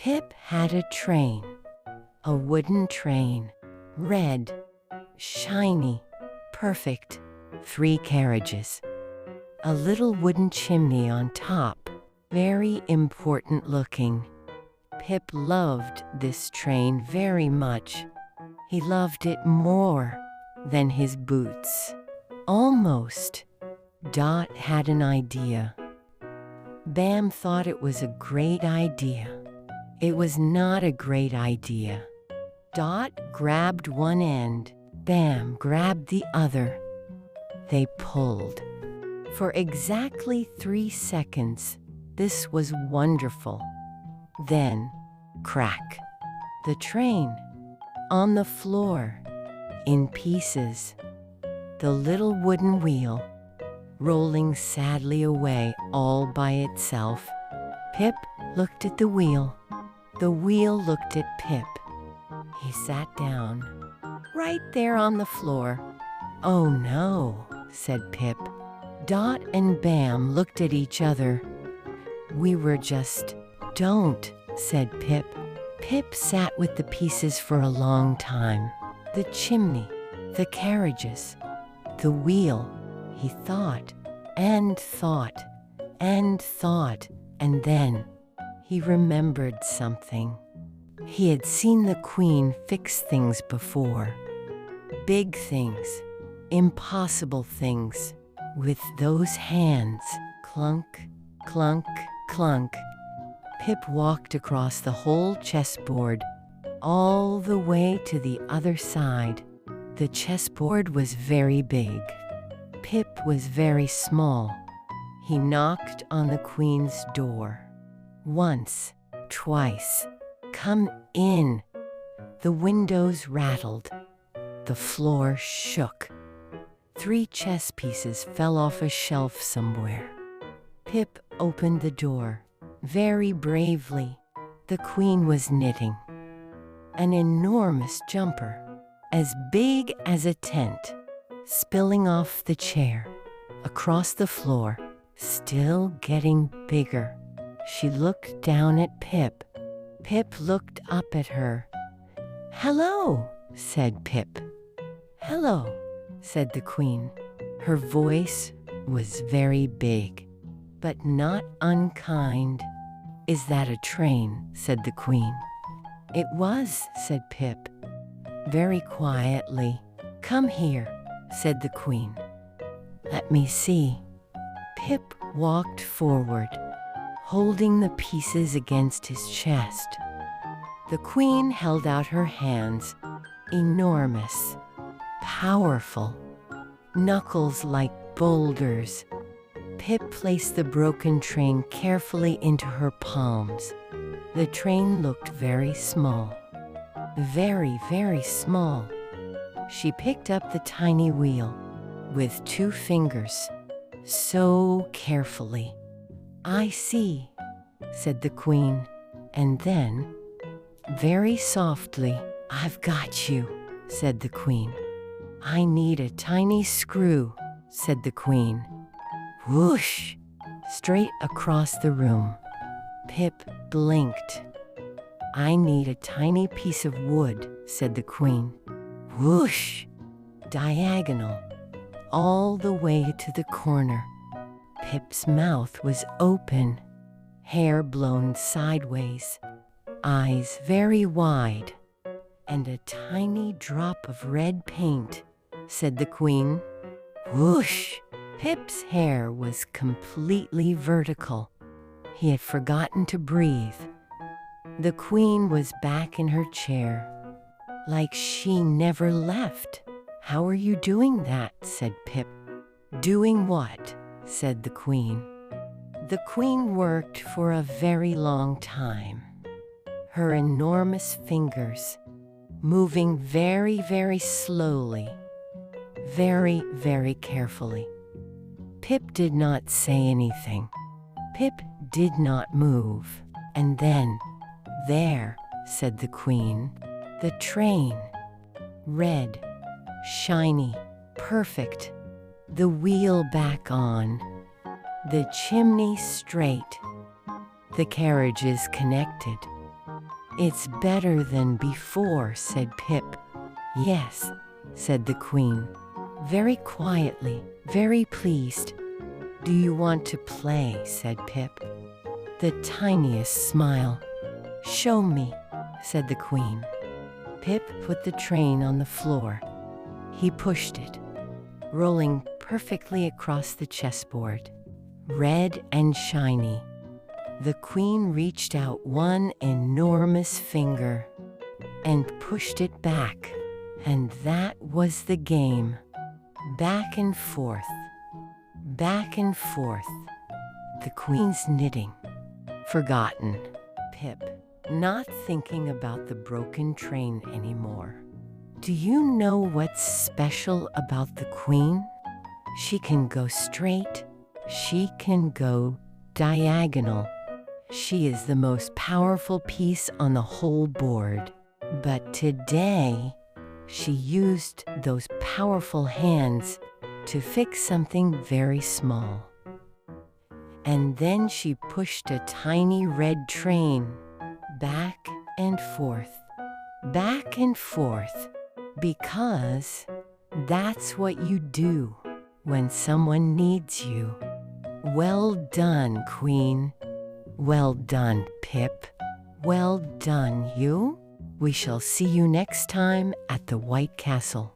Pip had a train, a wooden train, red, shiny, perfect, 3 carriages, a little wooden chimney on top, very important looking. Pip loved this train very much. He loved it more than his boots. Almost. Dot had an idea. Bam thought it was a great idea. It was not a great idea. Dot grabbed one end, Bam grabbed the other. They pulled. For exactly 3 seconds, this was wonderful. Then, crack. The train, on the floor, in pieces. The little wooden wheel, rolling sadly away all by itself. Pip looked at the wheel. The wheel looked at Pip. He sat down, right there on the floor. "Oh no," said Pip. Dot and Bam looked at each other. "We were just..." "Don't," said Pip. Pip sat with the pieces for a long time. The chimney, the carriages, the wheel. He thought, and thought, and thought, and then he remembered something. He had seen the Queen fix things before. Big things, impossible things, with those hands. Clunk, clunk, clunk. Pip walked across the whole chessboard, all the way to the other side. The chessboard was very big. Pip was very small. He knocked on the Queen's door. Once, twice. "Come in." The windows rattled. The floor shook. 3 chess pieces fell off a shelf somewhere. Pip opened the door. Very bravely, the Queen was knitting. An enormous jumper, as big as a tent, spilling off the chair, across the floor, still getting bigger. She looked down at Pip. Pip looked up at her. "Hello," said Pip. "Hello," said the Queen. Her voice was very big, but not unkind. "Is that a train?" said the Queen. "It was," said Pip, very quietly. "Come here," said the Queen. "Let me see." Pip walked forward, holding the pieces against his chest. The Queen held out her hands, enormous, powerful, knuckles like boulders. Pip placed the broken train carefully into her palms. The train looked very small. Very, very small. She picked up the tiny wheel with 2 fingers, so carefully. "I see," said the Queen, and then, very softly, "I've got you," said the Queen. "I need a tiny screw," said the Queen. Whoosh! Straight across the room. Pip blinked. "I need a tiny piece of wood," said the Queen. Whoosh! Diagonal, all the way to the corner. Pip's mouth was open, hair blown sideways, eyes very wide, and a tiny drop of red paint, said the Queen. Whoosh! Pip's hair was completely vertical. He had forgotten to breathe. The Queen was back in her chair, like she never left. "How are you doing that?" said Pip. "Doing what?" said the Queen. The Queen worked for a very long time. Her enormous fingers, moving very, very slowly, very, very carefully. Pip did not say anything. Pip did not move. And then, "There," said the Queen, "the train. Red, shiny, perfect. The wheel back on. The chimney straight. The carriages connected. "It's better than before," said Pip. "Yes," said the Queen, very quietly, very pleased. "Do you want to play?" said Pip. The tiniest smile. "Show me," said the Queen. Pip put the train on the floor. He pushed it, rolling perfectly across the chessboard, red and shiny. The Queen reached out one enormous finger and pushed it back, and that was the game. Back and forth, back and forth. The Queen's knitting. Forgotten. Pip, not thinking about the broken train anymore. Do you know what's special about the Queen? She can go straight. She can go diagonal. She is the most powerful piece on the whole board. But today, she used those powerful hands to fix something very small. And then she pushed a tiny red train back and forth, because that's what you do when someone needs you. Well done, Queen. Well done, Pip. Well done, you. We shall see you next time at the White Castle.